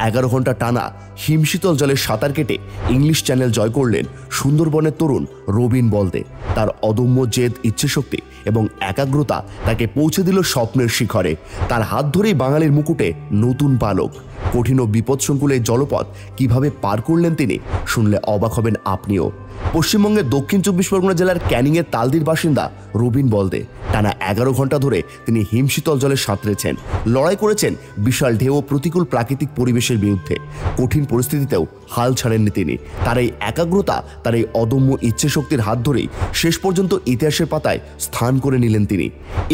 11 ঘন্টা টানা হিমশীতল জলে সাঁতার কেটে ইংলিশ চ্যানেল জয় করলেন সুন্দরবনের তরুণ রবিন বলদে। তার অদম্য জেদ, ইচ্ছেশক্তি এবং একাগ্রতা তাকে পৌঁছে দিল স্বপ্নের শিখরে। তার হাত ধরেই বাঙালির মুকুটে নতুন পালক। কঠিন ও বিপদসংকুল এই জলপথ কিভাবে পার করলেন তিনি, শুনলে অবাক হবেন আপনিও। পশ্চিমবঙ্গের দক্ষিণ 24 পরগনা জেলার ক্যানিংয়ের তালদির বাসিন্দা রবিন বলদে টানা 11 ঘন্টা ধরে তিনি হিমশীতল জলে সাঁতরেছেন, লড়াই করেছেন বিশাল ঢেউ ও প্রতিকূল প্রাকৃতিক পরিবেশের বিরুদ্ধে। কঠিন পরিস্থিতিতেও হাল ছাড়েননি তিনি। তার এই একাগ্রতা, তার এই অদম্য ইচ্ছেশক্তির হাত ধরেই শেষ পর্যন্ত ইতিহাসের পাতায় স্থান করে নিলেন তিনি।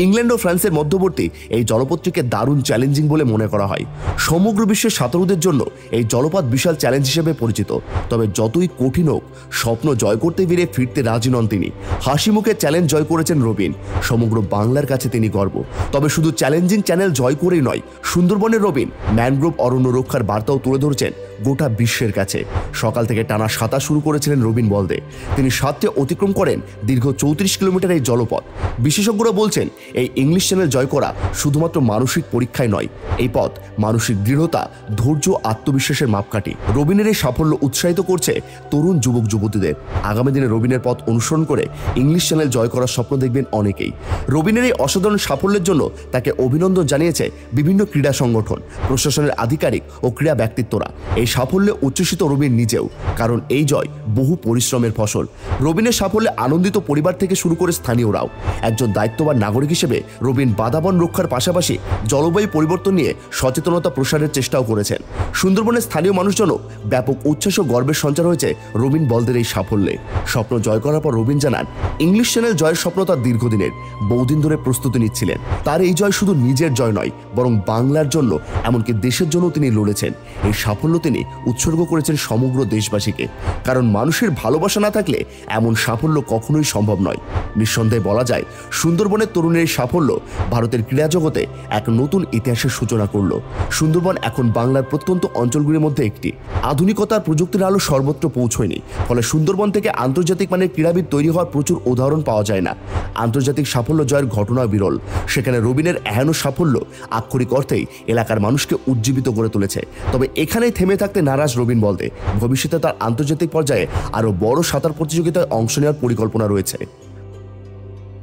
ইংল্যান্ড ও ফ্রান্সের মধ্যবর্তী এই জলপথটিকে দারুণ চ্যালেঞ্জিং বলে মনে করা হয়। সমগ্র বিশ্বের সাঁতারুদের জন্য এই জলপথ বিশাল চ্যালেঞ্জ হিসেবে পরিচিত। তবে যতই কঠিন হোক, স্বপ্ন জয় করতে ফিরতে রাজি নন তিনি। হাসি মুখে চ্যালেঞ্জ জয় করেছেন রবিন। সমগ্র বাংলার কাছে তিনি গর্ব। তবে শুধু চ্যালেঞ্জিং চ্যানেল জয় করেই নয়, সুন্দরবনের রবিন ম্যানগ্রোভ অরণ্য রক্ষার বার্তাও তুলে ধরেছেন গোটা বিশ্বের কাছে। সকাল থেকে টানা সাঁতার শুরু করেছিলেন রবিন বলদে। তিনি সাতটি অতিক্রম করেন দীর্ঘ 34 কিলোমিটার এই জলপথ। বিশেষজ্ঞরা বলছেন, এই ইংলিশ চ্যানেল জয় করা শুধুমাত্র মানসিক পরীক্ষায় নয়, এই পথ মানসিক দৃঢ়তা, ধৈর্য, আত্মবিশ্বাসের মাপকাঠি। রবিনের এই সাফল্য উৎসাহিত করছে তরুণ যুবক যুবতীদের। আগামী দিনে রবিনের পথ অনুসরণ করে ইংলিশ চ্যানেল জয় করার স্বপ্ন দেখবেন অনেকেই। রবিনের এই অসাধারণ সাফল্যের জন্য তাকে অভিনন্দন জানিয়েছে বিভিন্ন ক্রীড়া সংগঠন, প্রশাসনের আধিকারিক ও ক্রীড়া ব্যক্তিত্বরা। এই সাফল্যে উচ্ছ্বসিত রবিন নিজেও, কারণ এই জয় বহু পরিশ্রমের ফসল। রবিনের সাফল্যে আনন্দিত পরিবার থেকে শুরু করে স্থানীয়রাও। একজন দায়িত্ববান নাগরিক হিসেবে রবিন বাদাবন রক্ষার পাশাপাশি জলবায়ু পরিবর্তন নিয়ে সচেতনতা প্রসারের চেষ্টাও করেছেন। সুন্দরবনের স্থানীয় মানুষজনও ব্যাপক উচ্ছ্বাস ও গর্বের সঞ্চার হয়েছে রবিন বলদের এই সাফল্যে। স্বপ্ন জয় করার পর রবিন জানান, ইংলিশ চ্যানেল জয়ের স্বপ্ন তার দীর্ঘদিনের, বহুদিন ধরে প্রস্তুতি নিচ্ছিলেন। তার এই জয় শুধু নিজের জয় নয়, বরং বাংলার জন্য, এমনকি দেশের জন্য তিনি লড়েছেন। এই সাফল্য তিনি উৎসর্গ করেছেন সমগ্র দেশবাসীকে। কারণ মানুষের ভালোবাসা না থাকলে এমন সাফল্য কখনোই সম্ভব নয়। নিঃসন্দেহে বলা যায়, সুন্দরবনের তরুণের এই সাফল্য ভারতের ক্রীড়া জগতে এক নতুন ইতিহাসের সূচনা করল। সুন্দরবন এখন বাংলার প্রত্যন্ত অঞ্চলগুলির মধ্যে একটি। আধুনিকতার প্রযুক্তির আলো সর্বত্র পৌঁছয়নি, ফলে সুন্দরবন থেকে আন্তর্জাতিক মানের ক্রীড়াবিদ তৈরি হওয়ার প্রচুর উদাহরণ পাওয়া যায় না। আন্তর্জাতিক সাফল্য জয়ের ঘটনা বিরল। সেখানে রবিনের এহেন সাফল্য আক্ষরিক অর্থেই এলাকার মানুষকে উজ্জীবিত করে তুলেছে। তবে এখানেই থেমে থাকতে নারাজ রবিন বলদে। ভবিষ্যতে তার আন্তর্জাতিক পর্যায়ে আরও বড় সাঁতার প্রতিযোগিতায় অংশ নেওয়ার পরিকল্পনা রয়েছে।